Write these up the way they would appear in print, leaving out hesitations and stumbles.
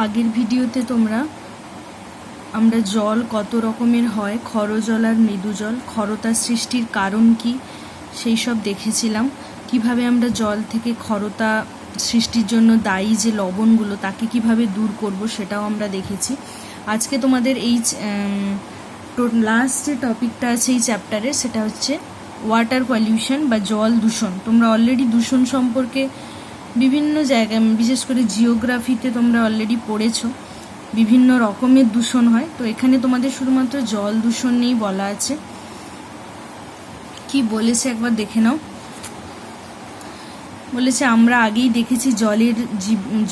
আগের ভিডিওতে আমরা জল কত রকমের হয়, ক্ষরজল আর মৃদুজল, ক্ষরতা সৃষ্টির কারণ কি সেই সব দেখেছিলাম। কিভাবে আমরা জল থেকে ক্ষরতা সৃষ্টির জন্য দায়ী যে লবণগুলো তাকে কিভাবে দূর করব সেটাও আমরা দেখেছি। আজকে তোমাদের এই লাস্ট যে টপিকটা আছে এই চ্যাপ্টারে সেটা হচ্ছে ওয়াটার পলিউশন বা জল দূষণ। তোমরা অলরেডি দূষণ সম্পর্কে বিভিন্ন জায়গায়, বিশেষ করে জিওগ্রাফিতে তোমরা অলরেডি পড়েছো বিভিন্ন রকমের দূষণ হয়। তো এখানে তোমাদের শুধুমাত্র জল দূষণ নিয়েই বলা আছে। কি বলেছে একবার দেখে নাও। বলেছে আমরা আগেই দেখেছি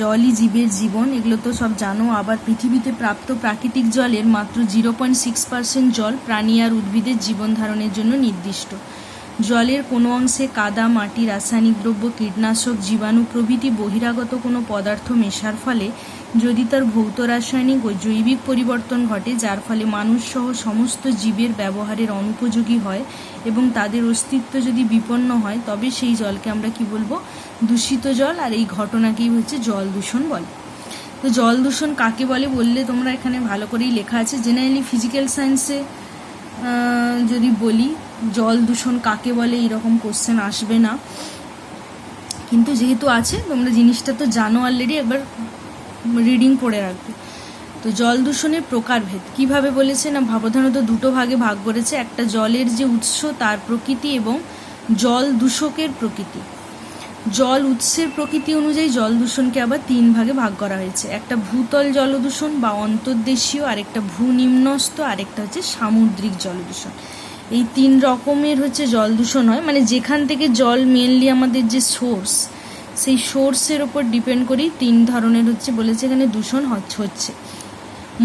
জলই জীবের জীবন, এগুলো তো সব জানো। আবার পৃথিবীতে প্রাপ্ত প্রাকৃতিক জলের মাত্র 0.6% জল প্রাণী আর উদ্ভিদের জীবন ধারণের জন্য নির্দিষ্ট। জলের কোনো অংশে কাদা, মাটি, রাসায়নিক দ্রব্য, কীটনাশক, জীবাণু প্রভৃতি বহিরাগত কোনো পদার্থ মেশার ফলে যদি তার ভৌত রাসায়নিক ও জৈবিক পরিবর্তন ঘটে, যার ফলে মানুষসহ সমস্ত জীবের ব্যবহারের অনুপযোগী হয় এবং তাদের অস্তিত্ব যদি বিপন্ন হয়, তবে সেই জলকে আমরা কি বলবো? দূষিত জল। আর এই ঘটনাকেই হচ্ছে জল দূষণ বলে। তো জল দূষণ কাকে বলে বললে তোমরা এখানে ভালো করেই লেখা আছে। জেনারেলি ফিজিক্যাল সায়েন্সে যদি বলি জল দূষণ কাকে বলে এরকম কোশ্চেন আসবে না, কিন্তু যেহেতু আছে তোমরা জিনিসটা তো জানো অলরেডি, একবার রিডিং পড়ে রাখবে। তো জল দূষণের প্রকারভেদ কিভাবে বলেছে না, প্রধানত দুটো ভাগে ভাগ করেছে। একটা জলের যে উৎস তার প্রকৃতি এবং জল দূষকের প্রকৃতি। জল উৎসের প্রকৃতি অনুযায়ী জল দূষণকে আবার 3 ভাগে ভাগ করা হয়েছে। একটা ভূতল জলদূষণ বা অন্তর্দেশীয়, আরেকটা ভূনিম্নস্থ, আরেকটা হচ্ছে সামুদ্রিক জলদূষণ। এই 3 রকমের হচ্ছে জল দূষণ হয়, মানে যেখান থেকে জল মেনলি আমাদের যে সোর্স, সেই সোর্সের ওপর ডিপেন্ড করেই 3 ধরনের হচ্ছে বলেছে এখানে দূষণ হচ্ছে।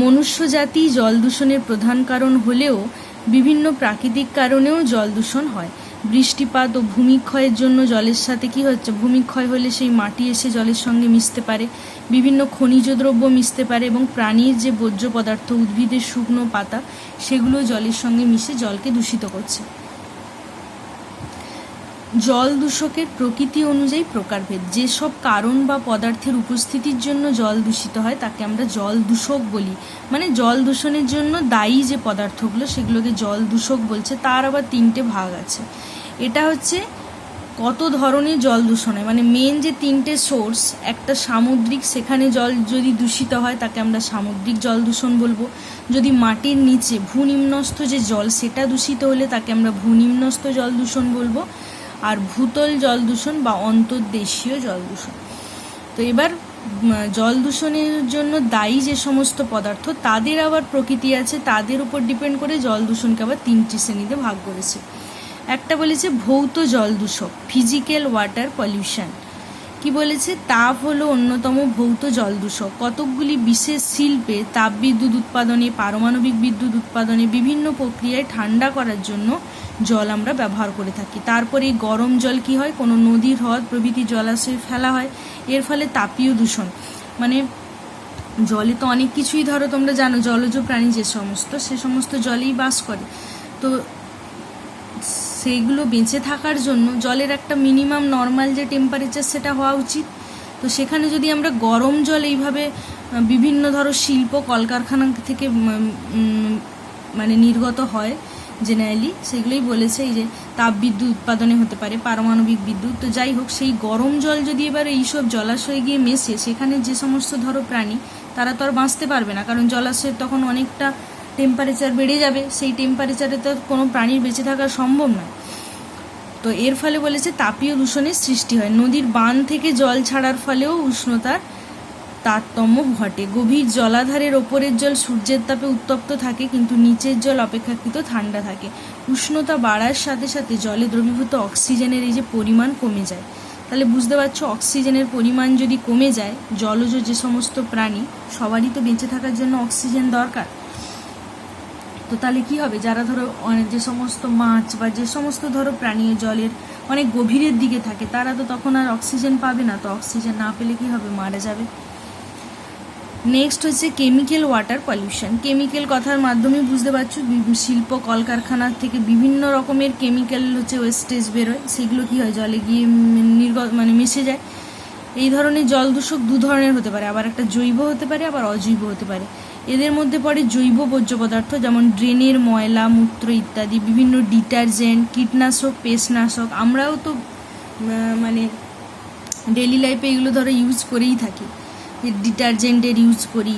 মনুষ্য জাতি জল দূষণের প্রধান কারণ হলেও বিভিন্ন প্রাকৃতিক কারণেও জল দূষণ হয়। বৃষ্টিপাত ও ভূমিক্ষয়ের জন্য জলের সাথে কি হচ্ছে, ভূমিক্ষয় হলে সেই মাটি এসে জলের সঙ্গে মিশতে পারে, বিভিন্ন খনিজ দ্রব্য মিশতে পারে এবং প্রাণীর যে বর্জ্য পদার্থ, উদ্ভিদের শুকনো পাতা, সেগুলো জলের সঙ্গে মিশে জলকে দূষিত করছে। জল দূষকের প্রকৃতি অনুযায়ী প্রকারভেদ। যেসব কারণ বা পদার্থের উপস্থিতির জন্য জল দূষিত হয় তাকে আমরা জল দূষক বলি। মানে জল দূষণের জন্য দায়ী যে পদার্থগুলো সেগুলোকে জল দূষক বলছে। তার আবার 3টে ভাগ আছে। এটা হচ্ছে কত ধরনের জল দূষণ হয়, মানে মেন যে 3টে সোর্স, একটা সামুদ্রিক, সেখানে জল যদি দূষিত হয় তাকে আমরা সামুদ্রিক জল দূষণ বলবো। যদি মাটির নিচে ভূনিম্নস্থ যে জল সেটা দূষিত হলে তাকে আমরা ভূনিম্নস্থ জল দূষণ বলবো। আর ভূতল জল দূষণ বা অন্তর্দেশীয় জল দূষণ। তো এবার জল দূষণের জন্য দায়ী যে সমস্ত পদার্থ তাদের আবার প্রকৃতি আছে, তাদের উপর ডিপেন্ড করে জল দূষণকে আবার 3টি শ্রেণীতে ভাগ করেছে। একটা বলেছে ভৌত জল দূষক, ফিজিক্যাল ওয়াটার পলিউশন। কি বলেছে, তাপ হলো অন্যতম ভৌত জল দূষক। কতকগুলি বিশেষ শিল্পে তাপবিদ্যুৎ উৎপাদনে, পারমাণবিক বিদ্যুৎ উৎপাদনে, বিভিন্ন প্রক্রিয়ায় ঠান্ডা করার জন্য জল আমরা ব্যবহার করে থাকি। তারপরে গরম জল কি হয়, কোনো নদী, হ্রদ প্রভৃতি জলাশয়ে ফেলা হয়, এর ফলে তাপীয় দূষণ। মানে জলে তো অনেক কিছুই, ধরো তোমরা জানো জলজ প্রাণী যে সমস্ত, সে সমস্ত জলেই বাস করে। তো সেইগুলো বেঁচে থাকার জন্য জলের একটা মিনিমাম নর্মাল যে টেম্পারেচার সেটা হওয়া উচিত। তো সেখানে যদি আমরা গরম জল এইভাবে বিভিন্ন ধরো শিল্প কলকারখানা থেকে মানে নির্গত হয় জেনারেলি, সেগুলোই বলেছে এই যে তাপবিদ্যুৎ উৎপাদনে হতে পারে, পারমাণবিক বিদ্যুৎ। তো যাই হোক, সেই গরম জল যদি এবার এইসব জলাশয়ে গিয়ে মেশে, সেখানে যে সমস্ত ধরো প্রাণী তারা তো আর বাঁচতে পারবে না, কারণ জলাশয়ের তখন অনেকটা টেম্পারেচার বেড়ে যাবে, সেই টেম্পারেচারে তো কোনো প্রাণীর বেঁচে থাকা সম্ভব নয়। তো এর ফলে বলেছে তাপীয় দূষণের সৃষ্টি হয়। নদীর বাঁধ থেকে জল ছাড়ার ফলেও উষ্ণতার তারতম্য ঘটে। গভীর জলাধারের ওপরের জল সূর্যের তাপে উত্তপ্ত থাকে, কিন্তু নিচের জল অপেক্ষাকৃত ঠান্ডা থাকে। উষ্ণতা বাড়ার সাথে সাথে জলে দ্রবীভূত অক্সিজেনের এই যে পরিমাণ কমে যায়। তাহলে বুঝতে পারছো, অক্সিজেনের পরিমাণ যদি কমে যায়, জলজ যে সমস্ত প্রাণী সবারই তো বেঁচে থাকার জন্য অক্সিজেন দরকার। তো তাহলে কি হবে, যারা ধরো যে সমস্ত মাছ বা যে সমস্ত ধরো প্রাণী জলের অনেক গভীরের দিকে থাকে, তারা তো তখন আর অক্সিজেন পাবে না। তো অক্সিজেন না পেলে কি হবে, মারা যাবে। নেক্সট হচ্ছে কেমিক্যাল ওয়াটার পলিউশন। কেমিক্যাল কথার মাধ্যমে বুঝতে পারছো, শিল্প কলকারখানা থেকে বিভিন্ন রকমের কেমিক্যাল হচ্ছে ওয়েস্টেজ বেরোয়, সেগুলো কি হয় জলে গিয়ে মানে মিশে যায়। এই ধরনের জল দূষক দু ধরনের হতে পারে, আবার একটা জৈব হতে পারে, আবার অজৈব হতে পারে। এদের মধ্যে পড়ে জৈব বর্জ্য পদার্থ, যেমন ড্রেনের ময়লা, মূত্র ইত্যাদি, বিভিন্ন ডিটারজেন্ট, কীটনাশক, পেস্টনাশক। আমরাও তো মানে ডেইলি লাইফে এগুলো ধরো ইউজ করেই থাকি, ডিটারজেন্টের ইউজ করি।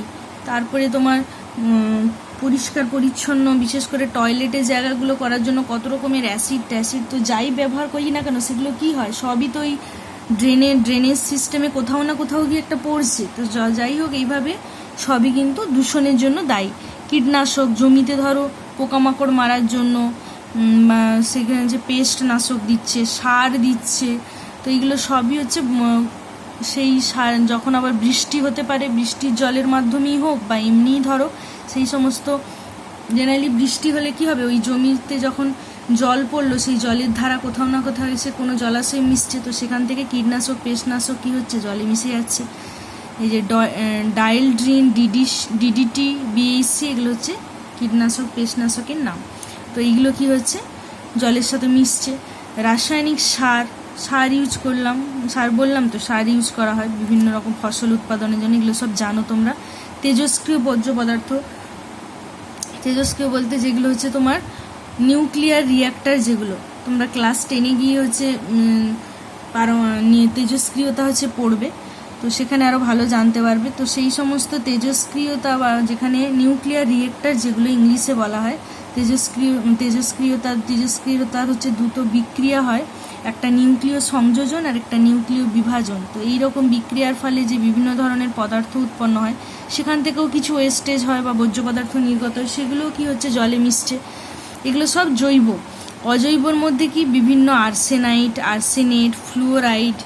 তারপরে তোমার পরিষ্কার পরিচ্ছন্ন, বিশেষ করে টয়লেটের জায়গাগুলো করার জন্য কত রকমের অ্যাসিড ট্যাসিড তো যাই ব্যবহার করি না কেন, সেগুলো কি হয়, সবই তো ওই ড্রেনেজ সিস্টেমে কোথাও না কোথাও গিয়ে একটা পড়ছে। তো যাই হোক, এইভাবে সবই কিন্তু দূষণের জন্য দায়ী। কীটনাশক জমিতে ধরো পোকামাকড় মারার জন্য সেখানে যে পেস্টনাশক দিচ্ছে, সার দিচ্ছে, তো এইগুলো সবই হচ্ছে সেই সার। যখন আবার বৃষ্টি হতে পারে, বৃষ্টির জলের মাধ্যমেই হোক বা এমনিই ধরো সেই সমস্ত, জেনারেলি বৃষ্টি হলে কি হবে, ওই জমিতে যখন জল পড়লো, সেই জলের ধারা কোথাও না কোথাও এসে কোনো জলাশয় মিশছে, তো সেখান থেকে কীটনাশক পেস্টনাশক কী হচ্ছে, জলে মিশে যাচ্ছে। এই যে ডাইলড্রিন, ডিডিটি, বিএসসি, এগুলো হচ্ছে কীটনাশক পেস্টনাশকের নাম। তো এইগুলো কি হচ্ছে, জলের সাথে মিশছে। রাসায়নিক সার ইউজ করলাম, সার বললাম তো, সার ইউজ করা হয় বিভিন্ন রকম ফসল উৎপাদনের জন্য, এগুলো সব জানো তোমরা। তেজস্ক্রিয় বর্জ্য পদার্থ, তেজস্ক্রিয় বলতে যেগুলো হচ্ছে তোমার নিউক্লিয়ার রিঅ্যাক্টর, যেগুলো তোমরা ক্লাস 10-এ গিয়ে হচ্ছে তেজস্ক্রিয়তা হচ্ছে পড়বে, তো সেখানে আরও ভালো জানতে পারবে। তো সেই সমস্ত বা যেখানে নিউক্লিয়ার রিঅ্যাক্টর যেগুলো ইংলিশে বলা হয়, তেজস্ক্রিয়তার হচ্ছে দুটো বিক্রিয়া হয়, একটা নিউক্লিয় সংযোজন আর একটা নিউক্লিয় বিভাজন। তো এইরকম বিক্রিয়ার ফলে যে বিভিন্ন ধরনের পদার্থ উৎপন্ন হয়, সেখান থেকেও কিছু ওয়েস্টেজ হয় বা বর্জ্য পদার্থ নির্গত হয়, সেগুলোও কি হচ্ছে, জলে মিশছে। এগুলো সব জৈব। অজৈবর মধ্যে কি বিভিন্ন আর্সেনেট, ফ্লুওরাইড,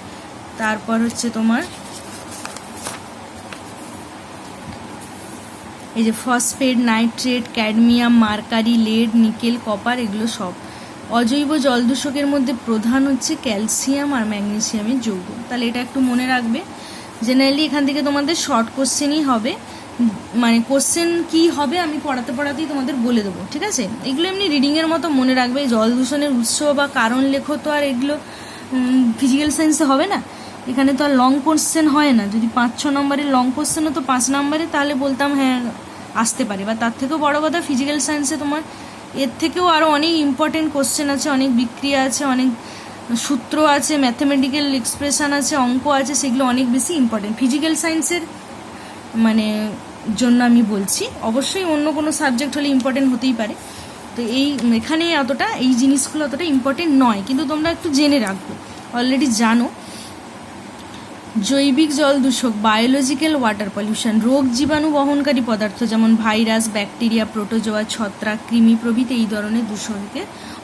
তারপর হচ্ছে তোমার এই যে phosphate, nitrate, cadmium, mercury, lead, nickel, copper, এগুলো সব। অজৈব জল দূষকের মধ্যে প্রধান হচ্ছে ক্যালসিয়াম আর ম্যাগনেসিয়ামের যৌগ। তাহলে এটা একটু মনে রাখবে। জেনারেলি এখান থেকে তোমাদের শর্ট কোশ্চেনই হবে, মানে কোশ্চেন কি হবে আমি পড়াতেই তোমাদের বলে দেবো, ঠিক আছে। এগুলো এমনি রিডিংয়ের মতো মনে রাখবে। জল দূষণের উৎস বা কারণ লেখো, তো আর এগুলো ফিজিক্যাল সায়েন্সে হবে না, এখানে তো আর লং কোশ্চেন হয় না। যদি 5-6 নম্বরের লং কোশ্চেন হতো 5 নম্বরে, তাহলে বলতাম হ্যাঁ আসতে পারে। বা তার থেকেও বড় কথা, ফিজিক্যাল সায়েন্সে তোমার এর থেকেও আরও অনেক ইম্পর্টেন্ট কোশ্চেন আছে, অনেক বিক্রিয়া আছে, অনেক সূত্র আছে, ম্যাথমেটিক্যাল এক্সপ্রেশন আছে, অঙ্ক আছে, সেগুলো অনেক বেশি ইম্পর্টেন্ট ফিজিক্যাল সায়েন্সের মানে জন্য আমি বলছি। অবশ্যই অন্য কোনো সাবজেক্ট হলে ইম্পর্টেন্ট হতেই পারে, তো এখানে এই জিনিসগুলো অতটা ইম্পর্টেন্ট নয়, কিন্তু তোমরা একটু জেনে রাখবে, অলরেডি জানো। জৈবিক জল দূষক, বায়োলজিক্যাল ওয়াটার পলিউশন, রোগ জীবাণু বহনকারী পদার্থ যেমন ভাইরাস, ব্যাকটেরিয়া, প্রোটোজোয়া, ছত্রাক, কৃমি প্রভৃতি এই ধরনের দূষণকে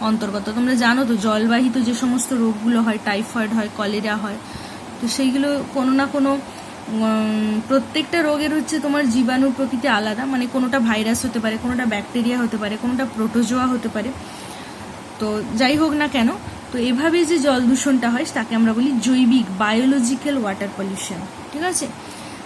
অন্তর্গত। তোমরা জানো তো জলবাহিত যে সমস্ত রোগগুলো হয়, টাইফয়েড হয়, কলেরা হয়, তো সেইগুলো কোনো না কোনো প্রত্যেকটা রোগের হচ্ছে তোমার জীবাণু প্রকৃতি আলাদা, মানে কোনোটা ভাইরাস হতে পারে, কোনোটা ব্যাকটেরিয়া হতে পারে, কোনোটা প্রোটোজোয়া হতে পারে। তো যাই হোক না কেন, তো এভাবে যে জল দূষণটা হয় তাকে আমরা বলি জৈবিক, বায়োলজিক্যাল ওয়াটার পলিউশন, ঠিক আছে।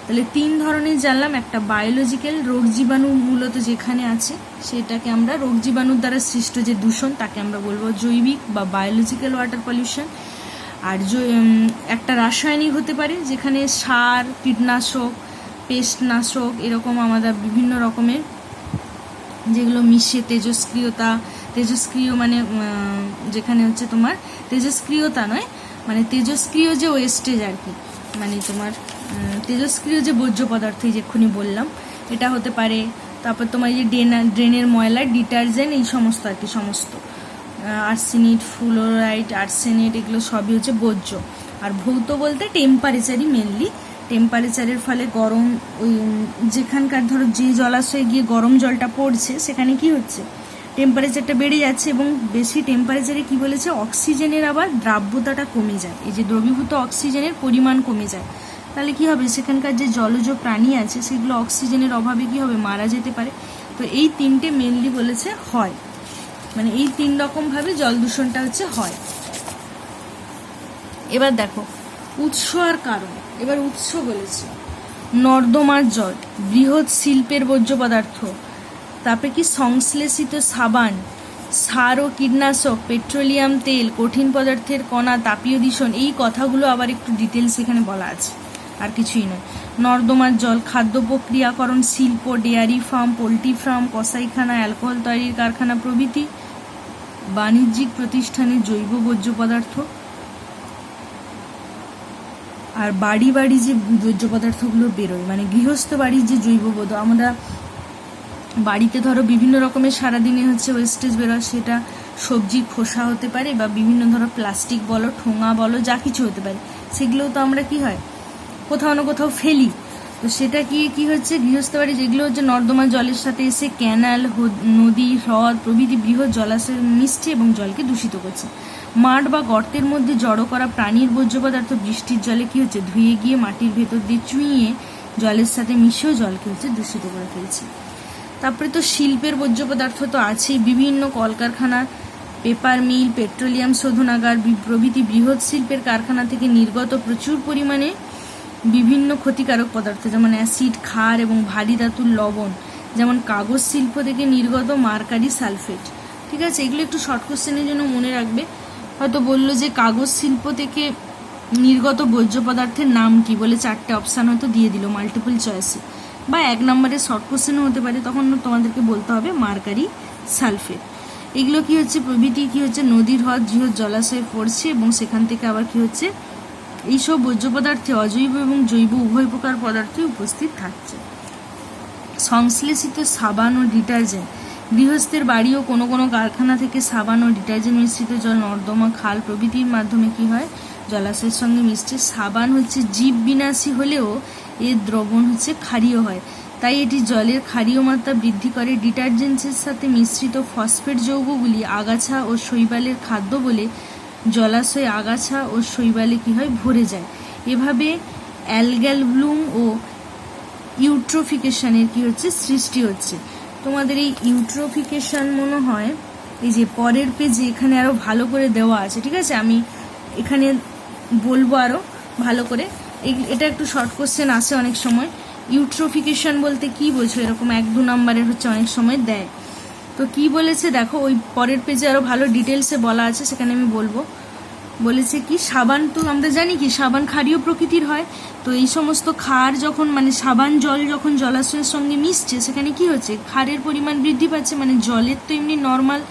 তাহলে 3 ধরনের জানলাম। একটা বায়োলজিক্যাল, রোগ জীবাণু মূলত যেখানে আছে সেটাকে আমরা, রোগ জীবাণুর দ্বারা সৃষ্ট যে দূষণ তাকে আমরা বলবো জৈবিক বা বায়োলজিক্যাল ওয়াটার পলিউশন। আর একটা রাসায়নিক হতে পারে, যেখানে সার, কীটনাশক, পেস্টনাশক এরকম আমাদের বিভিন্ন রকমের যেগুলো মিশে তেজস্ক্রিয় মানে যেখানে হচ্ছে তোমার তেজস্ক্রিয়তা নয়, মানে তেজস্ক্রিয় যে ওয়েস্টেজ আর কি, মানে তোমার তেজস্ক্রিয় যে বর্জ্য পদার্থ যেক্ষুনি বললাম, এটা হতে পারে। তারপর তোমার এই যে ড্রেনের ময়লা, ডিটারজেন্ট, এই সমস্ত আর কি, সমস্ত আর্সেনেট, ফ্লুওরাইড, এগুলো সবই হচ্ছে বর্জ্য। আর ভৌত বলতে টেম্পারেচারই মেনলি, টেম্পারেচারের ফলে গরম, ওই যেখানকার ধরো যে জলাশয়ে গিয়ে গরম জলটা পড়ছে সেখানে কি হচ্ছে, টেম্পারেচারটা বেড়ে যাচ্ছে, এবং বেশি টেম্পারেচারে কি বলেছে, অক্সিজেনের আবার দ্রাব্যতাটা কমে যায়, এই যে দ্রবীভূত অক্সিজেনের পরিমাণ কমে যায়। তাহলে কি হবে, সেখানকার যে জলজ প্রাণী আছে সেগুলো অক্সিজেনের অভাবে কি হবে, মারা যেতে পারে। তো এই 3টে মেনলি বলেছে হয়, মানে এই 3 রকমভাবে জল দূষণটা হচ্ছে হয়। এবার দেখো উৎস আর কারণ। এবার উৎস বলেছে নর্দমার জল, বৃহৎ শিল্পের বর্জ্য পদার্থ, তারপরে কি সংশ্লেষিত সাবান, সার ও কীটনাশক, পেট্রোলিয়াম তেল, কঠিন পদার্থের কণা, তাপীয় দূষণ, এই কথাগুলো আবার একটু ডিটেলস এখানে বলা আছে, আর কিছুই নয়। নর্দমার জল, খাদ্য প্রক্রিয়াকরণ শিল্প, ডেয়ারি ফার্ম, পোলট্রি ফার্ম, কসাইখানা, অ্যালকোহল তৈরির কারখানা প্রভৃতি, বাণিজ্যিক প্রতিষ্ঠানে জৈব বর্জ্য পদার্থ, আর বাড়ি বাড়ি যে বর্জ্য পদার্থগুলো বেরোয়, মানে গৃহস্থ বাড়ির যে জৈব বর্জ্য, আমরা বাড়িতে ধরো বিভিন্ন রকমের সারাদিনে হচ্ছে ওয়েস্টেজ বেরোয়, সেটা সবজির খোসা হতে পারে বা বিভিন্ন ধরো প্লাস্টিক বলো, ঠোঙা বলো, যা কিছু হতে পারে, সেগুলোও তো আমরা কি হয় কোথাও না কোথাও ফেলি। তো সেটা কি হচ্ছে গৃহস্থ বাড়ি যেগুলো হচ্ছে নর্দমা জলের সাথে এসে ক্যানাল, নদী, হ্রদ প্রভৃতি বৃহৎ জলাশয়ে মিশছে এবং জলকে দূষিত করছে। মাঠ বা গর্তের মধ্যে জড়ো করা প্রাণীর বর্জ্য পদার্থ বৃষ্টির জলে কি হচ্ছে ধুয়ে গিয়ে মাটির ভেতর দিয়ে চুইয়ে জলের সাথে মিশেও জলকে হচ্ছে দূষিত করে ফেলছে। তারপরে তো শিল্পের বর্জ্য পদার্থ তো আছেই, বিভিন্ন কলকারখানা, পেপার মিল, পেট্রোলিয়াম শোধনাগার প্রভৃতি বৃহৎ শিল্পের কারখানা থেকে নির্গত প্রচুর পরিমাণে বিভিন্ন ক্ষতিকারক পদার্থ, যেমন অ্যাসিড, ক্ষার এবং ভারী ধাতুর লবণ, যেমন কাগজ শিল্প থেকে নির্গত মার্কারি সালফেট। ঠিক আছে, এগুলো একটু শর্ট কোশ্চেনের জন্য মনে রাখবে। হয়তো বললো যে কাগজ শিল্প থেকে নির্গত বর্জ্য পদার্থের নাম কি, বলে 4টে অপশান হয়তো দিয়ে দিল মাল্টিপল চয়েসে, বা 1 নম্বরে শর্ট কোশ্চেনও হতে পারে, তখন তোমাদেরকে বলতে হবে মার্কারি সালফেট। এগুলো কি হচ্ছে প্রভৃতি কি হচ্ছে নদীর হ্রদ বৃহৎ জলাশয়ে পড়ছে এবং সেখান থেকে আবার কি হচ্ছে এইসব বর্জ্য পদার্থে অজৈব এবং জৈব উভয় প্রকার পদার্থই উপস্থিত থাকছে। সংশ্লেষিত সাবান ও ডিটারজেন্ট, গৃহস্থের বাড়ি ও কোনো কোনো কারখানা থেকে সাবান ও ডিটারজেন্ট মিশ্রিত জল নর্দমা, খাল প্রভৃতির মাধ্যমে কি হয় জলাশয়ের সঙ্গে মিশছে। সাবান হচ্ছে জীব বিনাশী হলেও এর দ্রবণ হচ্ছে ক্ষারীয় হয়, তাই এটি জলের ক্ষারীয় মাত্রা বৃদ্ধি করে। ডিটারজেন্টের সাথে মিশ্রিত ফসফেট যৌগগুলি আগাছা ও শৈবালের খাদ্য বলে জলাশয়ে আগাছা ও শৈবালে কি হয় ভরে যায়। এভাবে অ্যালগাল ব্লুম ও ইউট্রোফিকেশনের কি হচ্ছে সৃষ্টি হচ্ছে। তোমাদের এই ইউট্রোফিকেশন মনে হয় এই যে পরের পেজে এখানে আরো ভালো করে দেওয়া আছে, ঠিক আছে, আমি এখানে বলবো আরো ভালো করে। এটা একটু শর্ট কোশ্চেন আসে অনেক সময়। ইউট্রোফিকেশন বলতে কি বোঝো, এরকম 1-2 নম্বরের হচ্ছে অনেক সময় দেয়। তো কি বলেছে দেখো, ওই পরের পেজে আরো ভালো ডিটেলসে বলা আছে, সেখানে আমি বলবো। বলেছে কি সাবান, তো আমরা জানি কি সাবান ক্ষারীয় প্রকৃতির হয়, তো এই সমস্ত ক্ষার যখন মানে সাবান জল যখন জলাশয়ের সঙ্গে মিশছে সেখানে কি হচ্ছে ক্ষারের পরিমাণ বৃদ্ধি পাচ্ছে। মানে জলের তো এমনি নর্মাল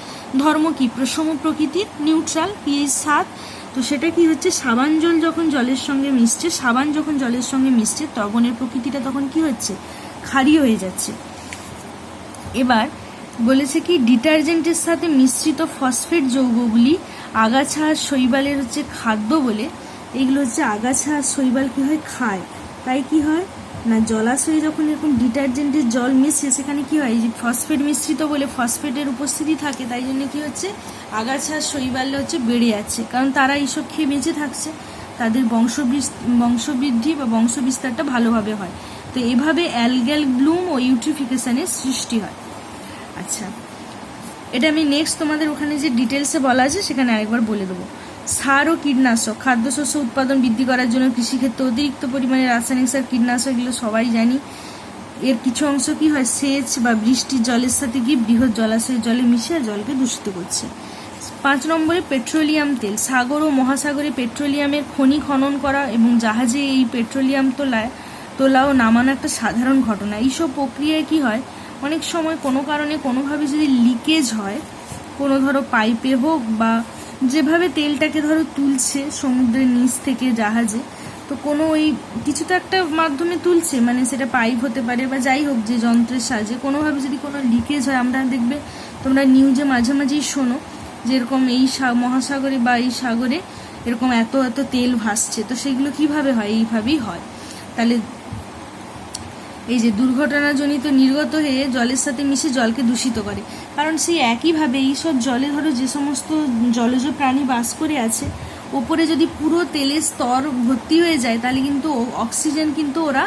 ধর্ম কি প্রসম প্রকৃতির, নিউট্রাল, pH 7, তো সেটা কি হচ্ছে সাবান জল যখন জলের সঙ্গে মিশছে, সাবান যখন জলের সঙ্গে মিশছে তরবণের প্রকৃতিটা তখন কি হচ্ছে ক্ষারীয় হয়ে যাচ্ছে। এবার বলেছে কি ডিটারজেন্টের সাথে মিশ্রিত ফসফেট যৌগগুলি আগাছা আর শৈবালের হচ্ছে খাদ্য বলে, এইগুলো হচ্ছে আগাছা আর শৈবাল কি হয় খায়, তাই কি হয় না জলাশয়ে যখন এরকম ডিটারজেন্টের জল মিশে সেখানে কি হয় এই যে ফসফেট মিশ্রিত বলে ফসফেটের উপস্থিতি থাকে, তাই জন্য কি হচ্ছে আগাছা আর শৈবাল হচ্ছে বেড়ে যাচ্ছে, কারণ তারা এইসব খেয়ে বেঁচে থাকছে, তাদের বংশবৃদ্ধি বা বংশবিস্তারটা ভালোভাবে হয়। তো এভাবে অ্যালগাল ব্লুম ও ইউট্রিফিকেশনের সৃষ্টি হয়। আচ্ছা, এটা আমি নেক্সট তোমাদের ওখানে যে ডিটেলসে বলা আছে সেখানে আরেকবার বলে দেবো। সার ও কীটনাশক, খাদ্যশস্য উৎপাদন বৃদ্ধি করার জন্য কৃষিক্ষেত্রে অতিরিক্ত পরিমাণে রাসায়নিক সার, কীটনাশক, এগুলো সবাই জানি। এর কিছু অংশ কি হয় সেচ বা বৃষ্টির জলের সাথে গিয়ে বৃহৎ জলাশয়ের জলে মিশে জলকে দূষিত করছে। 5 নম্বরে পেট্রোলিয়াম তেল, সাগর ও মহাসাগরে পেট্রোলিয়ামের খনি খনন করা এবং জাহাজে এই পেট্রোলিয়াম তোলা ও নামানো একটা সাধারণ ঘটনা। এইসব প্রক্রিয়ায় কি হয় অনেক সময় কোনো কারণে কোনোভাবে যদি লিকেজ হয়, কোনো ধরো পাইপে হোক বা যেভাবে তেলটাকে ধরো তুলছে সমুদ্রের নিচ থেকে জাহাজে, তো কোনো ওই কিছু তো একটা মাধ্যমে তুলছে, মানে সেটা পাইপ হতে পারে বা যাই হোক যে যন্ত্রের সাহায্যে কোনোভাবে যদি কোনো লিকেজ হয়, আমরা দেখবে তোমরা নিউজে মাঝে মাঝেই শোনো যেরকম এই মহাসাগরে বা এই সাগরে এরকম এত এত তেল ভাসছে, তো সেগুলো কিভাবে হয় এইভাবেই হয়। তাহলে এই যে দুর্ঘটনাজনিত নির্গত হয়ে জলের সাথে মিশে জলকে দূষিত করে, কারণ সেই একইভাবে এইসব জলে ধরো যে সমস্ত জলজ প্রাণী বাস করে আছে ওপরে যদি পুরো তেলের স্তর ভর্তি হয়ে যায় তাহলে কিন্তু অক্সিজেন কিন্তু ওরা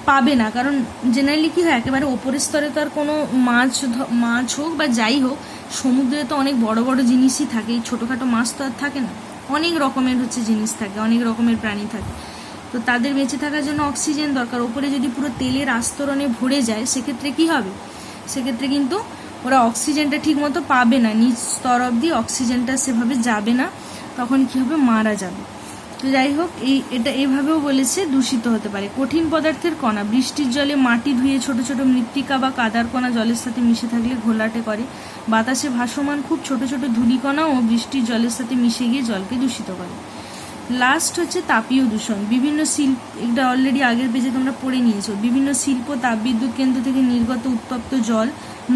পাবে না, কারণ জেনারেলি কি হয় একেবারে ওপরের স্তরে তো আর কোনো মাছ হোক বা যাই হোক সমুদ্রে তো অনেক বড় বড় জিনিসই থাকে, এই ছোটোখাটো মাছ তো আর থাকে না, অনেক রকমের হচ্ছে জিনিস থাকে, অনেক রকমের প্রাণী থাকে, তো তাদের বেঁচে থাকার জন্য অক্সিজেন দরকার। ওপরে যদি পুরো তেলের আস্তরণে ভরে যায় সেক্ষেত্রে কি হবে, সেক্ষেত্রে কিন্তু ওরা অক্সিজেনটা ঠিক মতো পাবে না, নিচ স্তর অবধি অক্সিজেনটা সেভাবে যাবে না, তখন কি হবে, মারা যাবে। তো যাই হোক, এটা এইভাবেও বলেছে দূষিত হতে পারে। কঠিন পদার্থের কণা, বৃষ্টির জলে মাটি ধুয়ে ছোট ছোট মৃত্তিকা বা কাদার কণা জলের সাথে মিশে থাকলে ঘোলাটে করে। বাতাসে ভাসমান খুব ছোট ছোট ধূলিকণাও বৃষ্টির জলের সাথে মিশে গিয়ে জলকে দূষিত করে। লাস্ট হচ্ছে তাপীয় দূষণ। বিভিন্ন শিল্প, এটা অলরেডি আগের পেজে তোমরা পড়ে নিয়েছো। বিভিন্ন শিল্প, তাপবিদ্যুৎ কেন্দ্র থেকে নির্গত উত্তপ্ত জল,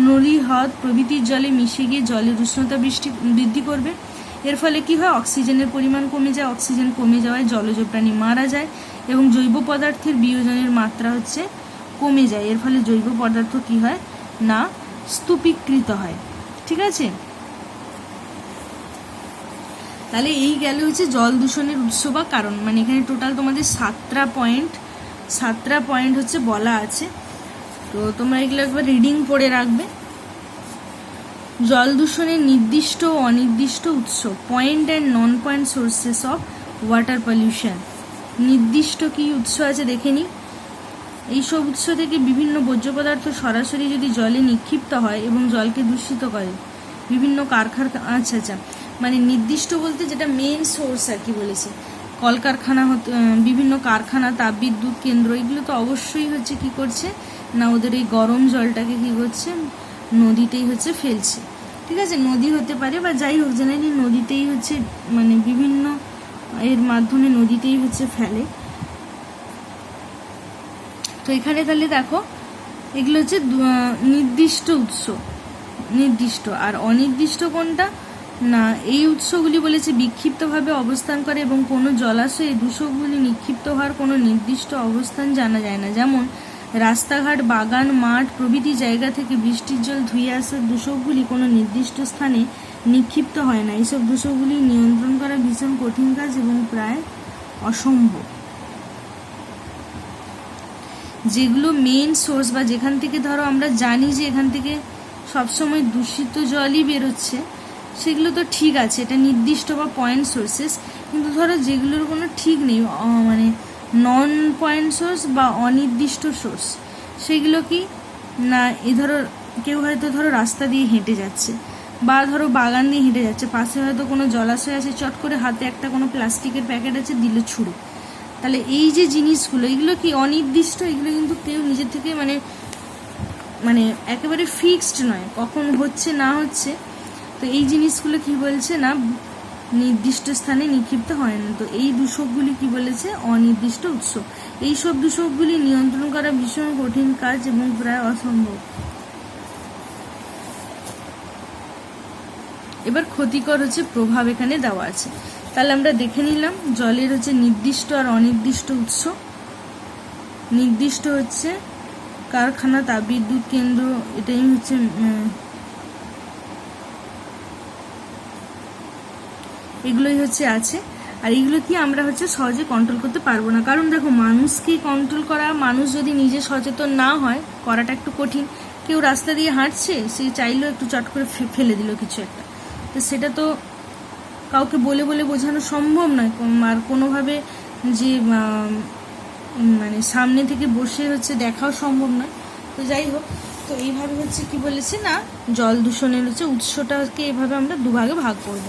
নলী, হ্রদ প্রভৃতির জলে মিশে গিয়ে জলের উষ্ণতা বৃদ্ধি করবে। এর ফলে কি হয়, অক্সিজেনের পরিমাণ কমে যায়, অক্সিজেন কমে যাওয়ায় জলজ প্রাণী মারা যায় এবং জৈব পদার্থের বিয়োজনের মাত্রা হচ্ছে কমে যায়। এর ফলে জৈব পদার্থ কি হয় না, স্তূপীকৃত হয়। ঠিক আছে, তাহলে এই গেল হচ্ছে জল দূষণের উৎস বা কারণ। মানে এখানে টোটাল তোমাদের 7টা পয়েন্ট হচ্ছে বলা আছে। তো তোমরা এগুলো একবার রিডিং পড়ে রাখবে। জল দূষণের নির্দিষ্ট ও অনির্দিষ্ট উৎস, point and non point sources of water pollution. নির্দিষ্ট কি উৎস আছে দেখে নিই। এইসব উৎস থেকে বিভিন্ন বর্জ্য পদার্থ সরাসরি যদি জলে নিক্ষিপ্ত হয় এবং জলকে দূষিত করে। বিভিন্ন কারখানা, আচ্ছা, মানে নির্দিষ্ট বলতে যেটা মেন সোর্স আর কি বলেছে, কলকারখানা, বিভিন্ন কারখানা, তাপবিদ্যুৎ কেন্দ্র, এগুলো তো অবশ্যই হচ্ছে কি করছে না, ওদের এই গরম জলটাকে কি করছে, নদীতেই হচ্ছে ফেলছে। ঠিক আছে, নদী হতে পারে বা যাই হোক, জেনারেলি নদীতেই হচ্ছে, মানে বিভিন্ন এর মাধ্যমে নদীতেই হচ্ছে ফেলে। তো এখানে তাহলে দেখো, এগুলো হচ্ছে নির্দিষ্ট উৎস, নির্দিষ্ট। আর অনির্দিষ্ট কোনটা না, এই উৎসগুলি বলেছে বিক্ষিপ্তভাবে অবস্থান করে এবং কোনো জলাশয়ে দূষকগুলি নিক্ষিপ্ত হওয়ার কোনো নির্দিষ্ট অবস্থান জানা যায় না। যেমন রাস্তাঘাট, বাগান, মাঠ প্রভৃতি জায়গা থেকে বৃষ্টির জল ধুয়ে আসা দূষকগুলি কোনো নির্দিষ্ট স্থানে নিক্ষিপ্ত হয় না। এইসব দূষকগুলি নিয়ন্ত্রণ করা ভীষণ কঠিন কাজ এবং প্রায় অসম্ভব। যেগুলো মেন সোর্স বা যেখান থেকে ধরো আমরা জানি যে এখান থেকে সবসময় দূষিত জলই বেরোচ্ছে, সেগুলো তো ঠিক আছে, এটা নির্দিষ্ট বা পয়েন্ট সোর্সেস। কিন্তু ধরো যেগুলোর কোনো ঠিক নেই, মানে নন পয়েন্ট সোর্স বা অনির্দিষ্ট সোর্স, সেগুলো কি না, ধরো কেউ হয়তো ধরো রাস্তা দিয়ে হেঁটে যাচ্ছে বা ধরো বাগান দিয়ে হেঁটে যাচ্ছে, পাশে হয়তো কোনো জলাশয় আছে, চট করে হাতে একটা কোনো প্লাস্টিকের প্যাকেট আছে, দিল ছুঁড়ে। তাহলে এই যে জিনিসগুলো, এগুলো কি অনির্দিষ্ট, এগুলো কিন্তু কেউ নিজের থেকে মানে একেবারে ফিক্সড নয়, কখন হচ্ছে না হচ্ছে। তো এই জিনিসগুলো কি বলছে না, নির্দিষ্ট স্থানে নিক্ষিপ্ত হয় না। তো এই দূষকগুলি কি বলেছে, অনির্দিষ্ট উৎস। এইসব দূষকগুলি নিয়ন্ত্রণ করা ভীষণ কঠিন কাজ এবং প্রায় অসম্ভব। এবার ক্ষতিকর হচ্ছে প্রভাব এখানে দেওয়া আছে। তাহলে আমরা দেখে নিলাম জলের হচ্ছে নির্দিষ্ট আর অনির্দিষ্ট উৎস। নির্দিষ্ট হচ্ছে কারখানা, তাপবিদ্যুৎ কেন্দ্র, এটাই হচ্ছে এগুলোই হচ্ছে আছে। আর এগুলো কি আমরা হচ্ছে সহজে কন্ট্রোল করতে পারবো না, কারণ দেখো মানুষকে কন্ট্রোল করা, মানুষ যদি নিজে সচেতন না হয়, করাটা একটু কঠিন। কেউ রাস্তা দিয়ে হাঁটছে, সে চাইলেও একটু চট করে ফেলে দিল কিছু একটা, তো সেটা তো কাউকে বলে বলে বোঝানো সম্ভব নয়, আর কোনোভাবে যে মানে সামনে থেকে বসে হচ্ছে দেখাও সম্ভব নয়। তো যাই হোক, তো এইভাবে হচ্ছে কি বলেছে না, জল দূষণের হচ্ছে উৎসটাকে এভাবে আমরা দুভাগে ভাগ করব।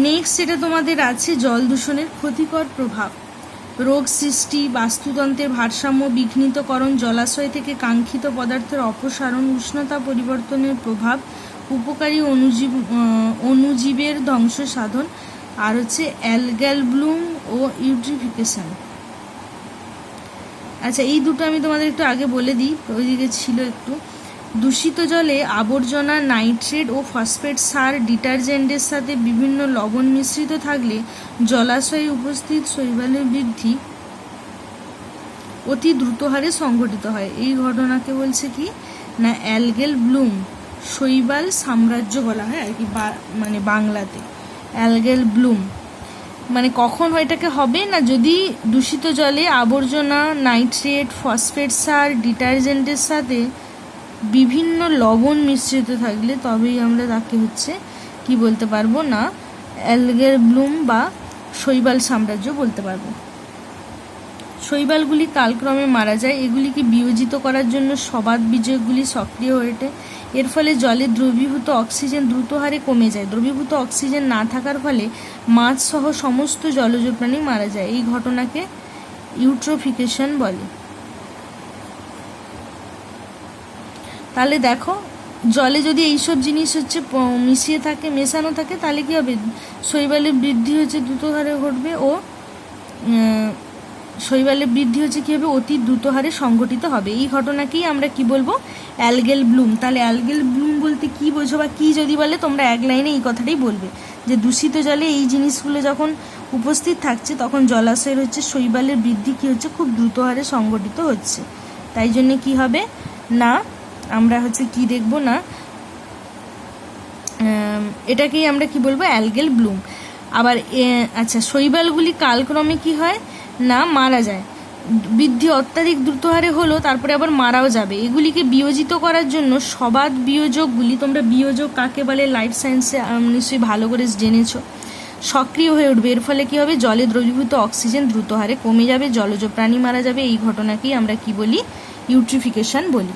নেক্সট যেটা তোমাদের আছে, জল দূষণের ক্ষতিকর প্রভাব। রোগ সৃষ্টি, বাস্তুতন্ত্রের ভারসাম্য বিঘ্নিতকরণ, জলাশয় থেকে কাঙ্ক্ষিত পদার্থের অপসারণ, উষ্ণতা পরিবর্তনের প্রভাব, উপকারী অণুজীবের ধ্বংস সাধন, আর হচ্ছে অ্যালগাল ব্লুম ও ইউট্রিফিকেশন। আচ্ছা, এই দুটো আমি তোমাদের একটু আগে বলে দিই, ওইদিকে ছিল একটু। দূষিত জলে আবর্জনা, নাইট্রেট ও ফসফেট সার, ডিটারজেন্টের সাথে বিভিন্ন লবণ মিশ্রিত থাকলে জলাশয়ে উপস্থিত শৈবালের বৃদ্ধি অতি দ্রুত হারে সংঘটিত হয়। এই ঘটনাকে বলছে কি না, অ্যালগাল ব্লুম, শৈবাল সাম্রাজ্য বলা হয় আর কি, মানে বাংলাতে অ্যালগাল ব্লুম। মানে কখন এটাকে হবে না, যদি দূষিত জলে আবর্জনা, নাইট্রেট, ফসফেট সার, ডিটারজেন্টের সাথে বিভিন্ন লবণ মিশ্রিত থাকলে, তবেই আমরা তাকে হচ্ছে কি বলতে পারবো না, অ্যালগাল ব্লুম বা শৈবাল সাম্রাজ্য বলতে পারবো। শৈবালগুলি কালক্রমে মারা যায়, এগুলিকে বিয়োজিত করার জন্য সবাত বীজকগুলি সক্রিয় হয়ে ওঠে। এর ফলে জলে দ্রবীভূত অক্সিজেন দ্রুত হারে কমে যায়। দ্রবীভূত অক্সিজেন না থাকার ফলে মাছ সহ সমস্ত জলজ প্রাণী মারা যায়। এই ঘটনাকে ইউট্রোফিকেশন বলে। তাহলে দেখো, জলে যদি এইসব জিনিস হচ্ছে মিশিয়ে থাকে, মেশানো থাকে, তাহলে কি হবে? শৈবালের বৃদ্ধি হচ্ছে দ্রুত হারে ঘটবে ও শৈবালের বৃদ্ধি হচ্ছে কী হবে? অতি দ্রুত হারে সংঘটিত হবে। এই ঘটনাকেই আমরা কি বলবো? অ্যালগেল ব্লুম। তাহলে অ্যালগেল ব্লুম বলতে কি বোঝো বা কী যদি বলে, তোমরা এক লাইনে এই কথাটাই বলবে যে দূষিত জলে এই জিনিসগুলো যখন উপস্থিত থাকছে তখন জলাশয়ের হচ্ছে শৈবালের বৃদ্ধি কি হচ্ছে? খুব দ্রুত হারে সংঘটিত হচ্ছে। তাই জন্যে কি হবে না, আমরা হচ্ছে কি দেখব না, এটাকেই আমরা কি বলবো? অ্যালগেল ব্লুম। আবার আচ্ছা, শৈবালগুলি কালক্রমে কি হয় না মারা যায়। বৃদ্ধি অত্যাধিক দ্রুত হারে হলো, তারপরে আবার মারাও যাবে। এগুলিকে বিয়োজিত করার জন্য সবাত বিয়োজকগুলি, তোমরা বিয়োজক কাকে বলে লাইফ সায়েন্সে নিশ্চয়ই ভালো করে জেনেছো, সক্রিয় হয়ে উঠবে। এর ফলে কি হবে? জলে দ্রবীভূত অক্সিজেন দ্রুত হারে কমে যাবে, জলজ প্রাণী মারা যাবে। এই ঘটনাকেই আমরা কি বলি? ইউট্রিফিকেশন বলি।